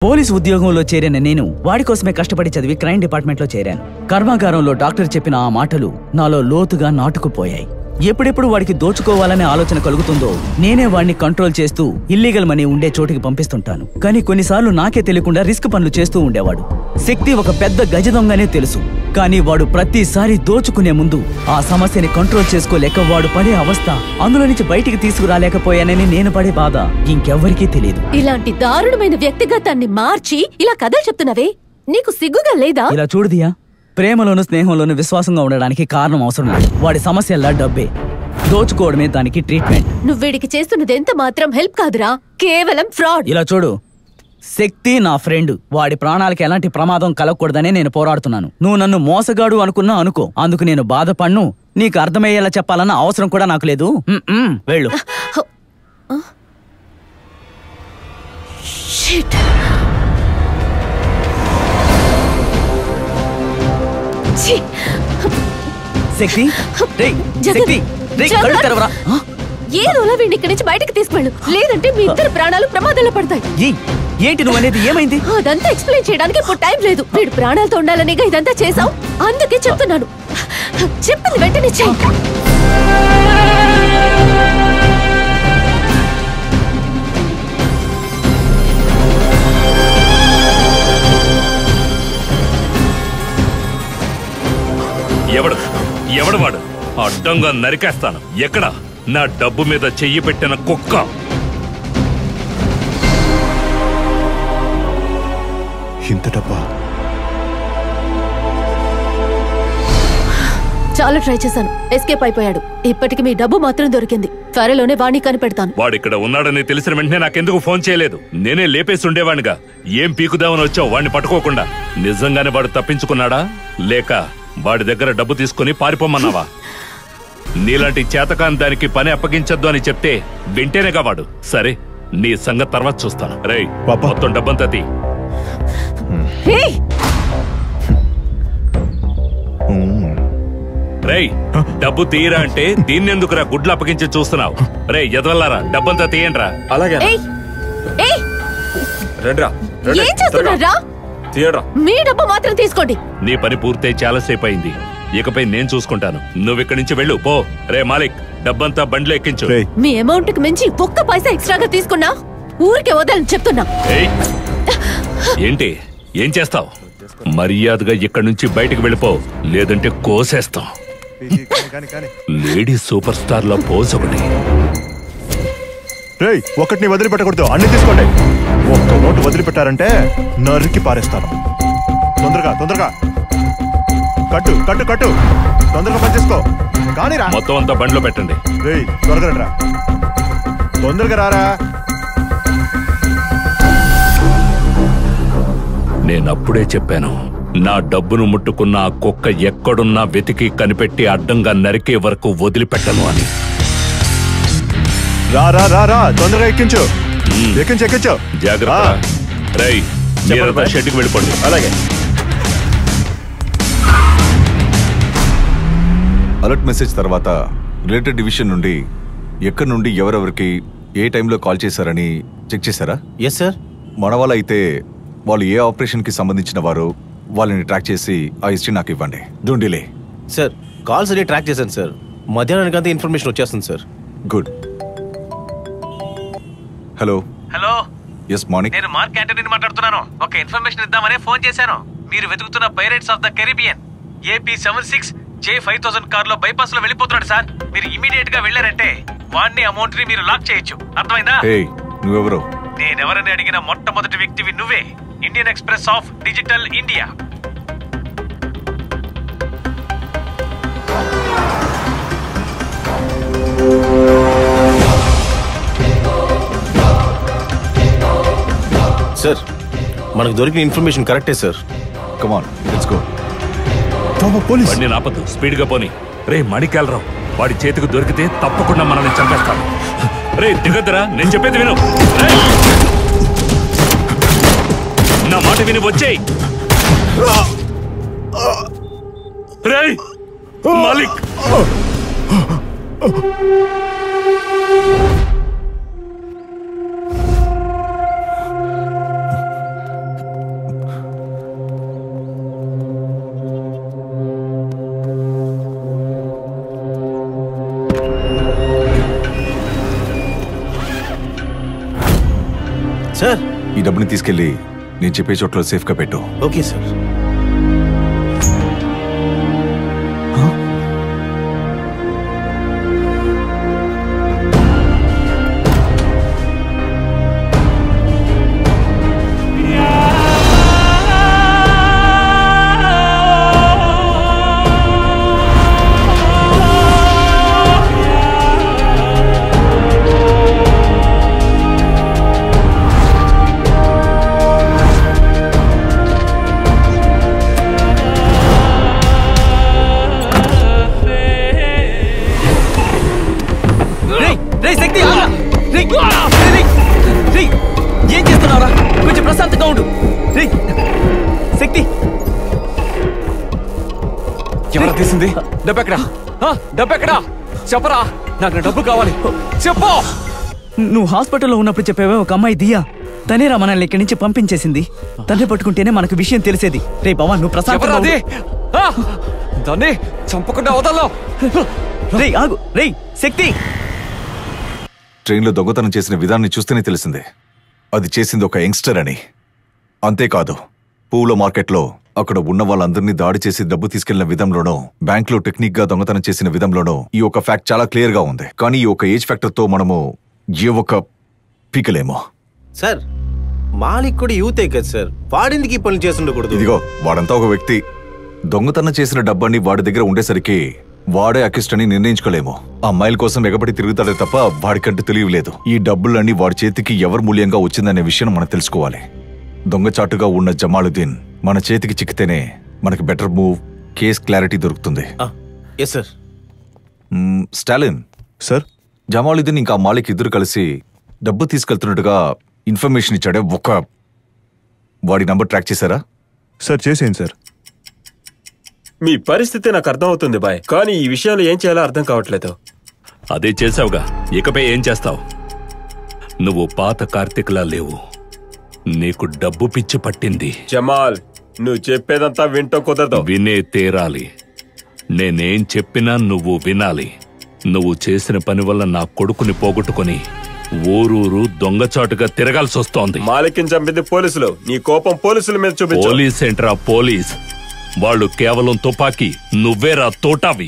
Police ఉద్యోగంలో చేరిన నేను వాడి కోసమే కష్టపడి చదివి క్రైమ్ డిపార్ట్మెంట్లో చేరాను. కర్మాగారంలో డాక్టర్ చెప్పిన ఆ మాటలు నాలో లోతుగా నాటుకుపోయాయి. ఎప్పుడెప్పుడు వాడికి దోచుకోవాలనే ఆలోచన కలుగుతుందో నేనే వాడిని కంట్రోల్ చేస్తూ ఇల్లీగల్ మనీ ఉండే చోటికి పంపిస్తుంటాను. కానీ కొన్నిసార్లు నాకే తెలియకుండా రిస్క్ పనులు చేస్తూ ఉండేవాడు. శక్తి ఒక పెద్ద గజ దొంగనే తెలుసు, కానీ వాడు ప్రతిసారి దోచుకునే ముందు ఆ సమస్యని కంట్రోల్ చేసుకోలేక వాడు పడే అవస్థ, అందులో నుంచి బయటికి తీసుకురాలేకపోయానని నేను పడే బాధ ఇంకెవ్వరికీ తెలియదు. ఇలాంటి దారుణమైన వ్యక్తిగతాన్ని మార్చి ఇలా కథలు చెప్తున్నావే, నీకు సిగ్గుగా లేదా? ఇలా చూడదియా, ప్రేమలోను స్నేహంలోను విశ్వాసంగా ఉండడానికి కారణం అవసరం లేదు. వాడి సమస్యల్లా డబ్బే, దోచుకోవడమే దానికి ట్రీట్మెంట్. నువ్వు వీడికి చేస్తున్నది ఎంత మాత్రం హెల్ప్ కాదురా, కేవలం ఫ్రాడ్. ఇలా చూడు, శక్తి నా ఫ్రెండ్. వాడి ప్రాణాలకి ఎలాంటి ప్రమాదం కలగకూడదనే నేను పోరాడుతున్నాను. నువ్వు నన్ను మోసగాడు అనుకున్నా అనుకో, అందుకు నేను బాధపడ్ను. నీకు అర్థమయ్యేలా చెప్పాలన్న అవసరం కూడా నాకు లేదు. వెళ్ళు. శక్తి, ఏదోలా వీడిని ఇక్కడి నుంచి బయటకు తీసుకెళ్ళు, లేదంటే మీ ఇద్దరు ప్రాణాలు ప్రమాదంలో పడతాయి. ఏంటి నువ్వు అనేది? ఏమైంది? అదంతా ఎక్స్ప్లెయిన్ చేయడానికి ఇప్పుడు టైం లేదు. వీడు ప్రాణాలతో ఉండాలనేగా ఇదంతా చేసావు, అందుకే చెప్తున్నాను. చెప్పింది వెంటనే చెయ్యి. ఎవడు వాడు? అడ్డంగా నరికేస్తాను. ఎక్కడ? నా డబ్బు మీద చెయ్యి పెట్టిన కుక్క. ఇంత డబ్బా? చాలా ట్రై చేశాను, ఎస్కేప్ అయిపోయాడు. ఇప్పటికి మీ డబ్బు మాత్రం దొరికింది. త్వరలోనే వాణ్ణి కనిపెడతాను. వాడిక్కడ ఉన్నాడని తెలిసిన వెంటనే నాకెందుకు ఫోన్ చేయలేదు? నేనే లేపేసి ఉండేవాడిగా. ఏం పీకుదామని వచ్చావు వాడిని పట్టుకోకుండా? నిజంగానే వాడు తప్పించుకున్నాడా, లేక వాడి దగ్గర డబ్బు తీసుకుని పారిపోమన్నావా? నీలాంటి చేతకాని దానికి పని అప్పగించద్దు అని చెప్తే వింటేనేగా వాడు. సరే, నీ సంగతి తర్వాత చూస్తాను. రేయ్, మొత్తం డబ్బంతా తీ. రేయ్, డబ్బు తీయరా అంటే దీన్నెందుకురా గుడ్లు అప్పగించి చూస్తున్నావు? రే ఎదవల్లారా, డబ్బంతా తీయండి రా. అలాగే మీ డబ్బు మాత్రం తీసుకోండి. నీ పని పూర్తయి చాలాసేపు అయింది, ఇకపై నేను చూసుకుంటాను. నువ్వు ఇక్కడి నుంచి వెళ్ళు పో. రే మాలిక్, డబ్బంతా బండ్లో ఎక్కించు. మీ అమౌంట్ కి మించి ఒక్క పైసా ఎక్స్ట్రాగా తీసుకున్నా ఊరికే వదలని చెప్తున్నా. ఏంటి, ఏం చేస్తావు? మర్యాదగా ఇక్కడి నుంచి బయటకు వెళ్ళిపో, లేదంటే కోసేస్తాం. లేడీ సూపర్ స్టార్ లో పోజ్ ఒకటి. ఒకటిని వదిలిపెట్టకూడదు, అన్ని తీసుకోండి. ఒక్క నోటు వదిలిపెట్టారంటే నరికి పారేస్తాను. తొందరగా తొందరగా కట్టు కట్టు కట్టు, తొందరగా పనిచేసుకో. కానీ మొత్తం అంతా బండ్లో పెట్టండి. త్వరగా రా, తొందరగా రారా. నేనప్పుడే చెప్పాను, నా డబ్బును ముట్టుకున్న ఆ కుక్క ఎక్కడున్నా వెతికి కనిపెట్టి అడ్డంగా నరికే వరకు వదిలిపెట్టను అని. రా రా రా రా, తొందరగా ఎక్కించు. ఎక్కించు ఎక్కించు. జాగ్రత్త. రేయ్, మీరంతా షెడ్కి వెళ్ళిపోండి. అలాగే. అలర్ట్ మెసేజ్ తర్వాత రిలేటెడ్ డివిజన్ నుండి ఎక్కడి నుండి ఎవరెవరికి ఏ టైంలో కాల్ చేశారని చెక్ చేశారా? Yes sir. మన వాళ్ళ అయితే వాళ్ళు ఏ ఆపరేషన్కి సంబంధించిన వారు వాళ్ళని ట్రాక్ చేసి ఆ హిస్టరీ నాకు ఇవ్వండి. Don't delay. సార్, కాల్స్ అన్ని ట్రాక్ చేశాను సార్. మధ్యాహ్నానికి అంతా ఇన్ఫర్మేషన్ వచ్చేస్తుంది sir. Good. Hello. Hello. Yes morning. నేను మార్క్ యాంటనీని మాట్లాడుతున్నాను. ఒక ఇన్ఫర్మేషన్ ఇద్దామనే ఫోన్ చేశాను. మీరు వెతుకుతున్న pirates of the Caribbean AP76 J5000 car లో బైపాస్ లో వెళ్ళిపోతున్నాడు సార్. మీరు ఇమీడియట్ గా వెళ్ళారంటే వాడిని అమౌంట్ ని మీరు లాక్ చేయొచ్చు. అర్థమైందా? నువ్వెవరు? నేనెవరని అడిగిన మొట్టమొదటి వ్యక్తివి నువ్వే. Indian express of digital India. Sir, మనకు దొరికిన ఇన్ఫర్మేషన్ కరెక్టే sir. Come on, let's go. బండి నాపద్దు, స్పీడ్ గా పోనీ. రే మణికేలరావు, వాడి చేతికి దొరికితే తప్పకుండా మనల్ని చంపేస్తాను. రే దిగద్దురా, నేను చెప్పేది విను. నా మాట విని వచ్చేయ్. రే మాలిక్, సార్ ఈ డబ్బుని తీసుకెళ్లి నేను చెప్పే చోట్ల సేఫ్గా పెట్టు. Okay sir. ఏం చేస్తున్నారా? కొంచెం ప్రశాంతంగా ఉండు. శక్తి ఎవరా తీసింది? డబ్బెక్కడా? డబ్బెక్కడా? చెప్పరా, నాకు డబ్బు కావాలి, చెప్పు. నువ్వు హాస్పిటల్లో ఉన్నప్పుడు చెప్పావే ఒక అమ్మాయి దియా, తనేరా మనల్ని ఇక్కడి నుంచి పంపించేసింది. తనే పట్టుకుంటేనే మనకు విషయం తెలిసేది. రే పవన్, నువ్వు ప్రశాంతంగా ఉండు. దాన్ని చంపకుండా వదల్లో. రేయ్ ఆగు. రేయ్ శక్తి, ట్రైన్లో దొంగతనం చేసిన విధానాన్ని చూస్తేనే తెలిసిందే అది చేసింది ఒక యంగ్స్టర్ అని. అంతేకాదు, పూల మార్కెట్లో అక్కడ ఉన్న వాళ్ళందరినీ దాడి చేసి డబ్బు తీసుకెళ్లిన విధంలోనూ, బ్యాంక్ లో టెక్నిక్ గా దొంగతనం చేసిన విధంలోనూ ఈ ఒక ఫ్యాక్ట్ చాలా క్లియర్ గా ఉంది. కానీ ఈ ఒక ఏజ్ ఫ్యాక్టర్ తో మనము ఏ ఒక్క పీకలేమో. సార్ మాలిక్ కూడా యూతే కదా సార్, వాడిందుకు ఈ పనులు చేస్తుండకూడదు. ఇదిగో వాడంతా ఒక వ్యక్తి. దొంగతనం చేసిన డబ్బని వాడి దగ్గర ఉండేసరికి వాడే అకిస్ట్ అని నిర్ణయించుకోలేము. ఆ అమ్మాయిల కోసం ఎగబడి తిరుగుతాడే తప్ప వాడికంటూ తెలియలేదు. ఈ డబ్బులన్నీ వాడి చేతికి ఎవరి మూల్యంగా వచ్చిందనే విషయం మనం తెలుసుకోవాలి. దొంగచాటుగా ఉన్న జమాలుద్దీన్ మన చేతికి చిక్కితేనే మనకి బెటర్ మూవ్, కేస్ క్లారిటీ దొరుకుతుంది. Yes sir. Stalin sir, Jamaluddin ఇంకా మాలిక్ ఇద్దరు కలిసి డబ్బు తీసుకెళ్తున్నట్టుగా ఇన్ఫర్మేషన్ ఇచ్చాడే, వాడి నంబర్ ట్రాక్ చేశారా? సార్ చేసేయండి సార్. మీ పరిస్థితి నాకు అర్థం అవుతుంది బాయ్, కానీ ఈ విషయంలో ఏం చేయాలో అర్థం కావట్లేదు. అదే చేసావుగా, ఇకపై ఏం చేస్తావు? నువ్వు పాత కార్తిక్లా లేవు. నీకు డబ్బు పిచ్చి పట్టింది. జమాల్, నువ్వు చెప్పేదంతా వింటో కుదరదు. వినే తీరాలి. నేనేం చెప్పినా నువ్వు వినాలి. నువ్వు చేసిన పని వల్ల నా కొడుకుని పోగొట్టుకుని ఊరూరు దొంగచాటుగా తిరగాల్సి వస్తోంది. మాలిక్ని చంపింది పోలీసులు. నీ కోపం పోలీసుల మీద చూపించు. పోలీస్ ఏంట్రా పోలీస్? వాళ్ళు కేవలం తుపాకీ, నువ్వేరా తోటావి.